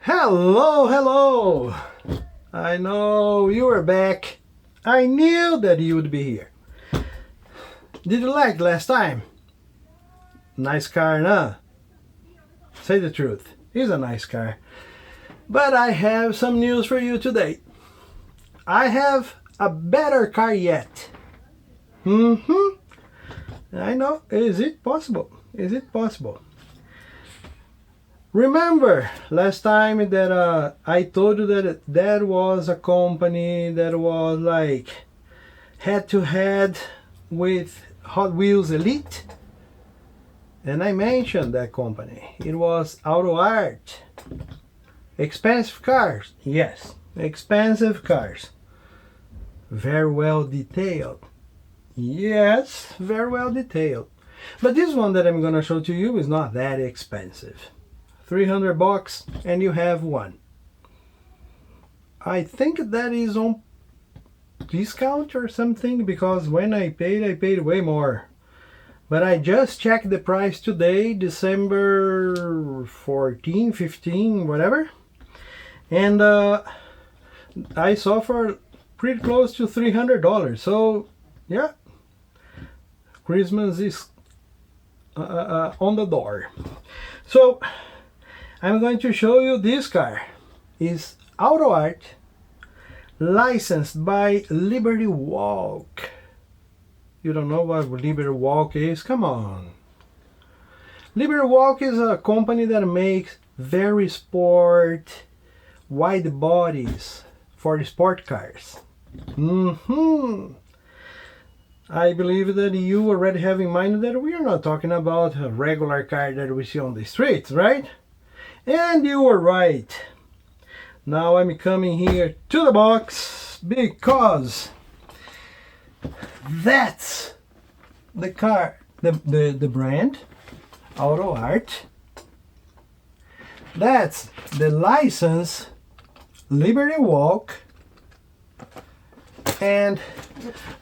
Hello, hello! I know you are back. I knew that you would be here. Did you like last time? Nice car, huh? Say the truth. It's a nice car. But I have some news for you today. I have a better car yet. I know. Is it possible? Is it possible? Remember last time that I told you that there was a company that was like head to head with Hot Wheels Elite? And I mentioned that company. It was Autoart. Expensive cars. Yes, expensive cars. Very well detailed. Yes, very well detailed. But this one that I'm gonna show to you is not that expensive. 300 bucks and you have one. I think that is on discount or something, because when I paid way more. But I just checked the price today, December 14, 15, whatever. And I saw for pretty close to $300. So yeah, Christmas is on the door. So I'm going to show you this car. It's Autoart, licensed by Liberty Walk. You don't know what Liberty Walk is? Come on. Liberty Walk is a company that makes very sport, wide bodies for sport cars. I believe that you already have in mind that we are not talking about a regular car that we see on the streets, right? And you were right. Now I'm coming here to the box because that's the car, the brand, Autoart. That's the license, Liberty Walk. And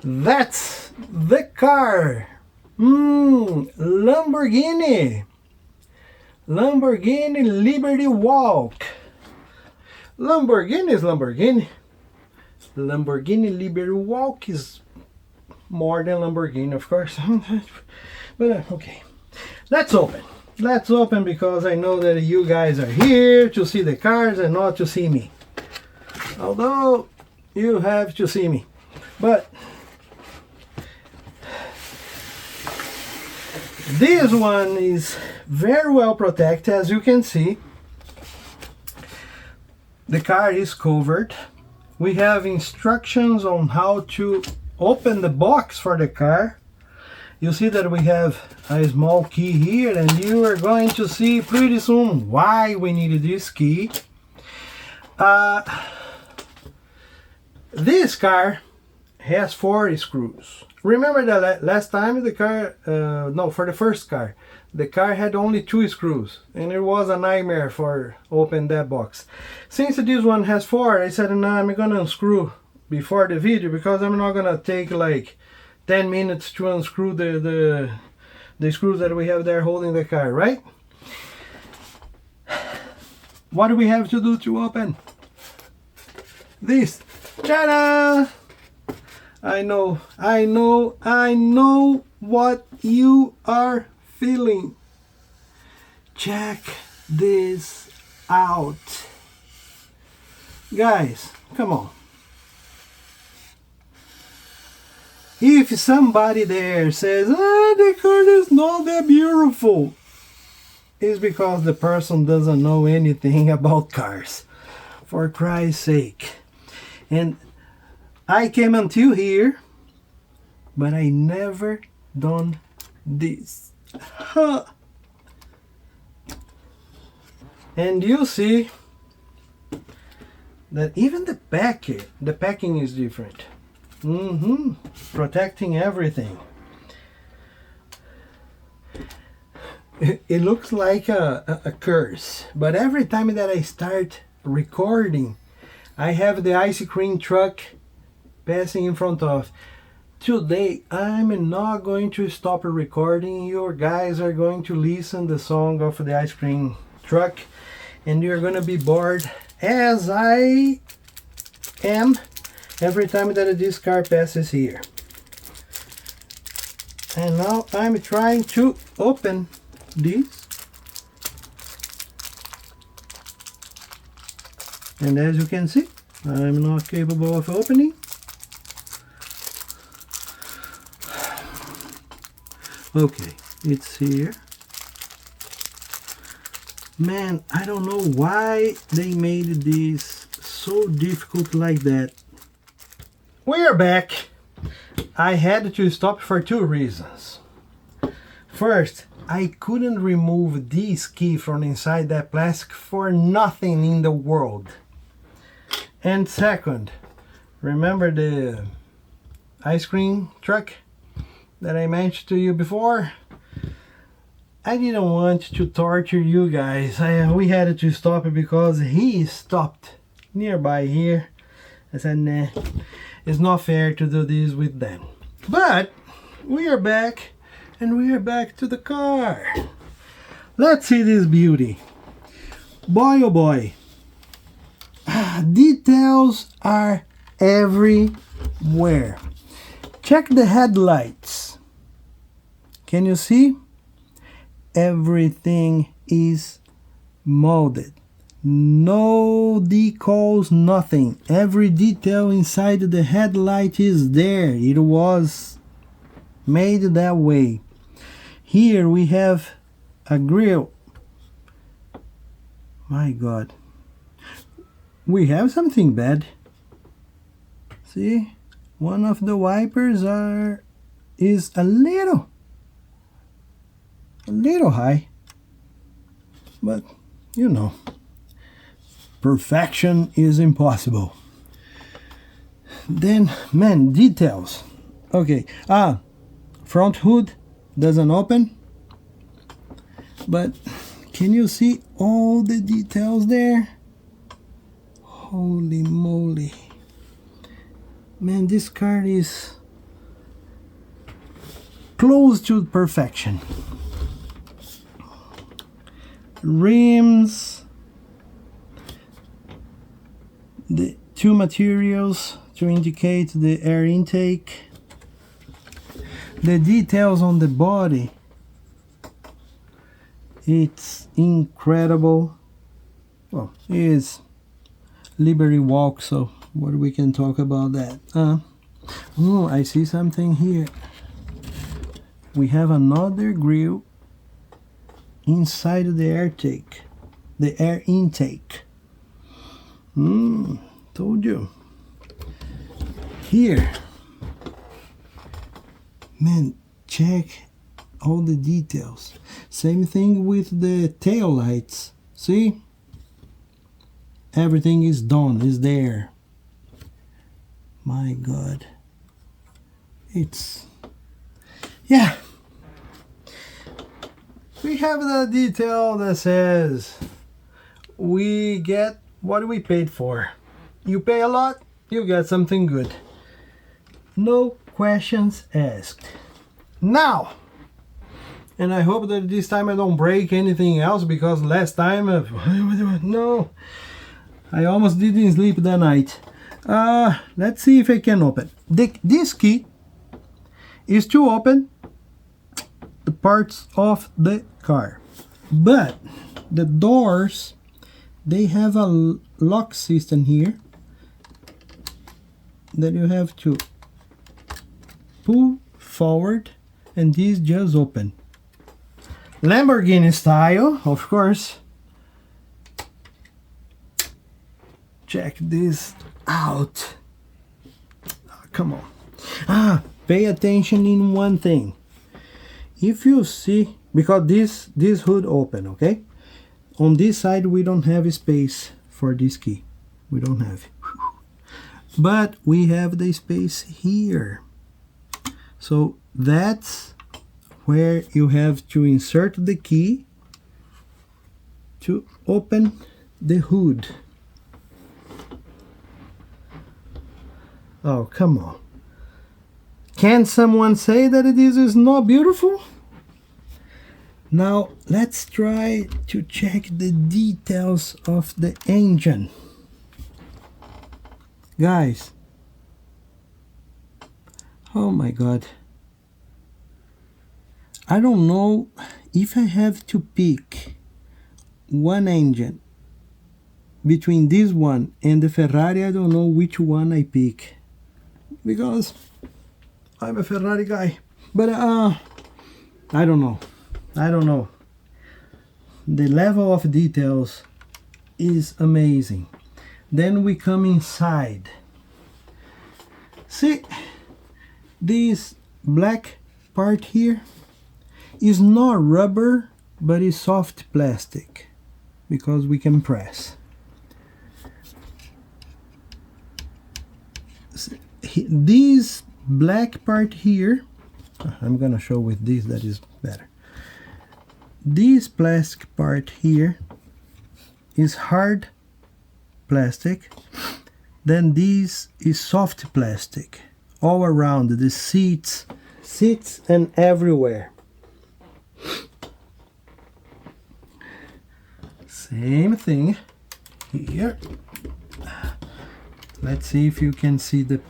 that's the car, Lamborghini Liberty Walk. Lamborghini is Lamborghini. Lamborghini Liberty Walk is more than Lamborghini, of course. But okay, let's open. Let's open, because I know that you guys are here to see the cars and not to see me. Although you have to see me. But this one is very well protected, as you can see. The car is covered. We have instructions on how to open the box for the car. You see that we have a small key here, and you are going to see pretty soon why we needed this key. This car has 4 screws. Remember that last time the car, for the first car, the car had only 2 screws, and it was a nightmare for open that box. Since this one has 4, I said, no, I'm gonna unscrew before the video, because I'm not gonna take like 10 minutes to unscrew the screws that we have there holding the car, right? What do we have to do to open this? Ta-da! I know what you are feeling. Check this out. Guys, come on. If somebody there says, the car is not that beautiful, it's because the person doesn't know anything about cars. For Christ's sake. And I came until here, but I never done this. And you see that even the packing is different. Protecting everything. It looks like a curse, but every time that I start recording, I have the ice cream truck passing in front of. Today I'm not going to stop recording. You guys are going to listen the song of the ice cream truck, and you're gonna be bored as I am every time that this car passes here. And now I'm trying to open this, and as you can see, I'm not capable of opening. Okay, it's here. Man, I don't know why they made this so difficult like that. We're back. I had to stop for two reasons. First, I couldn't remove this key from inside that plastic for nothing in the world. And second, remember the ice cream truck that I mentioned to you before? I didn't want to torture you guys. We had to stop it because he stopped nearby here. I said, nah, it's not fair to do this with them. But we are back, and we are back to the car. Let's see this beauty. Boy, oh boy. Details are everywhere. Check the headlights. Can you see? Everything is molded. No decals, nothing. Every detail inside the headlight is there. It was made that way. Here we have a grille. My God. We have something bad. See? One of the wipers is a little high, but you know, perfection is impossible. Then, man, details. Okay, front hood doesn't open, but can you see all the details there? Holy moly. Man, this car is close to perfection. Rims, the two materials to indicate the air intake, the details on the body, it's incredible. Well, it is Liberty Walk, so what we can talk about that? Oh, I see something here. We have another grille inside the air intake. Told you. Here, man, check all the details. Same thing with the tail lights. See? Everything is done, is there. My God. Yeah. We have the detail that says we get what we paid for. You pay a lot, you get something good. No questions asked. Now, and I hope that this time I don't break anything else, because last time, no, I almost didn't sleep that night. Let's see if I can open. This key is to open the parts of the car, but the doors, they have a lock system here that you have to pull forward, and these just open. Lamborghini style, of course. Check this out. Oh, come on. Pay attention in one thing. If you see, because this hood open, okay? On this side we don't have space for this key. We don't have. But we have the space here. So that's where you have to insert the key to open the hood. Oh, come on. Can someone say that this is not beautiful? Now let's try to check the details of the engine. Guys, oh my god, I don't know if I have to pick one engine between this one and the Ferrari. I don't know which one I pick because I'm a Ferrari guy. But I don't know. The level of details is amazing. Then we come inside. See, this black part here is not rubber, but is soft plastic because we can press. This black part here, I'm gonna show with this, that is better. This plastic part here is hard plastic, then this is soft plastic all around the seats and everywhere. Same thing here. Let's see if you can see the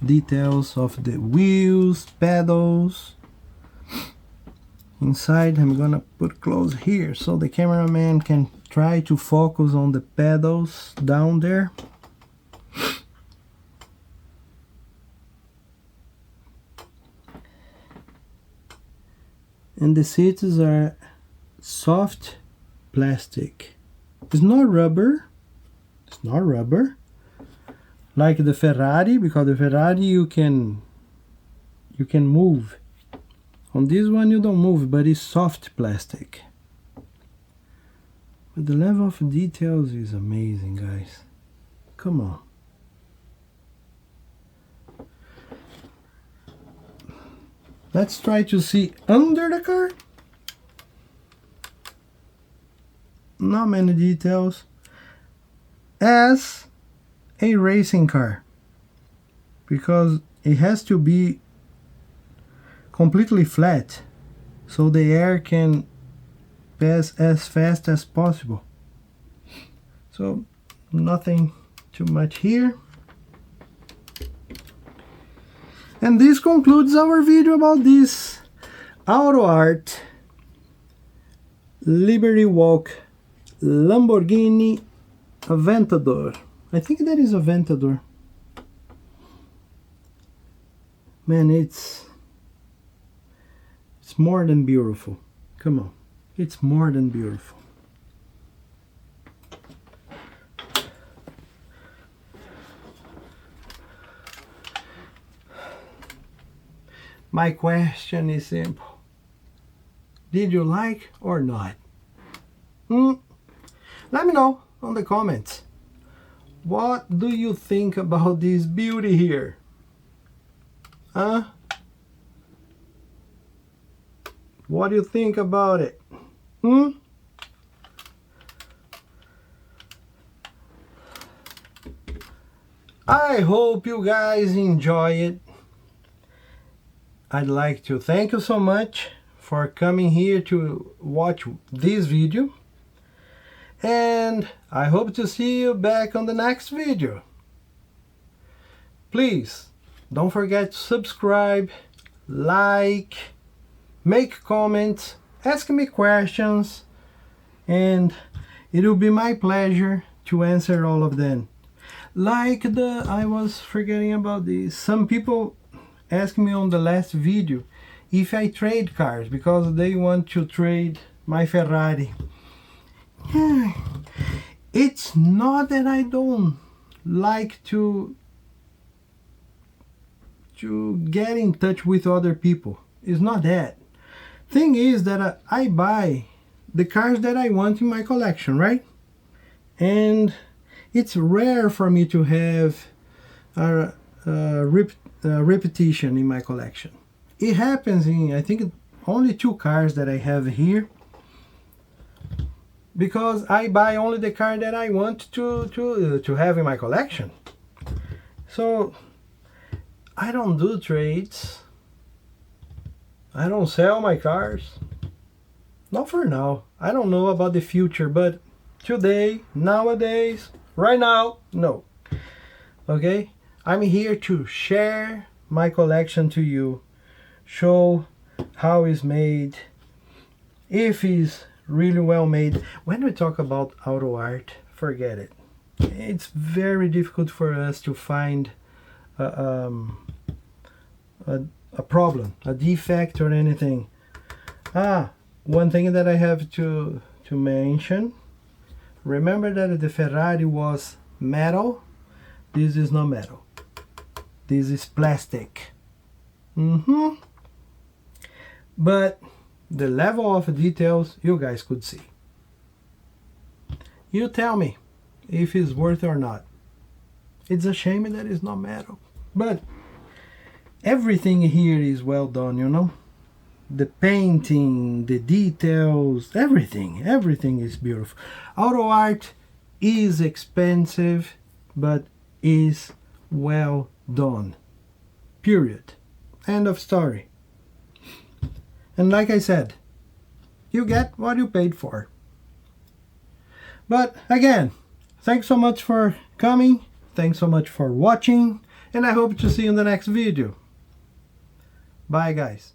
details of the wheels, pedals. Inside, I'm gonna put close here so the cameraman can try to focus on the pedals down there. And the seats are soft plastic. It's not rubber. It's not rubber like the Ferrari, because the Ferrari you can move. On this one you don't move, but it's soft plastic. But the level of details is amazing, guys. Come on. Let's try to see under the car. Not many details. As a racing car, because it has to be completely flat so the air can pass as fast as possible. So nothing too much here. And this concludes our video about this Autoart Liberty Walk Lamborghini Aventador. I think that is Aventador. Man, it's more than beautiful. Come on, it's more than beautiful. My question is simple. Did you like or not? Let me know on the comments. What do you think about this beauty here? Huh? What do you think about it? I hope you guys enjoy it. I'd like to thank you so much for coming here to watch this video. And I hope to see you back on the next video. Please don't forget to subscribe, like, make comments, ask me questions, and it will be my pleasure to answer all of them. Like I was forgetting about this. Some people asked me on the last video if I trade cars because they want to trade my Ferrari. It's not that I don't like to get in touch with other people. It's not that. Thing is that I buy the cars that I want in my collection, right? And it's rare for me to have a repetition in my collection. It happens in, I think, only 2 cars that I have here, because I buy only the car that I want to have in my collection. So I don't do trades. I don't sell my cars. Not for now. I don't know about the future, but today, nowadays, right now, no. Okay? I'm here to share my collection to you, show how it's made, if it's really well made. When we talk about auto art, forget it. It's very difficult for us to find a problem, a defect or anything. One thing that I have to mention, remember that the Ferrari was metal. This is not metal. This is plastic. But the level of details you guys could see. You tell me if it's worth it or not. It's a shame that it's not metal, but everything here is well done, you know. The painting, the details, everything is beautiful. Auto art is expensive, but is well done. Period. End of story. And like I said, you get what you paid for. But again, thanks so much for coming. Thanks so much for watching. And I hope to see you in the next video. Bye, guys.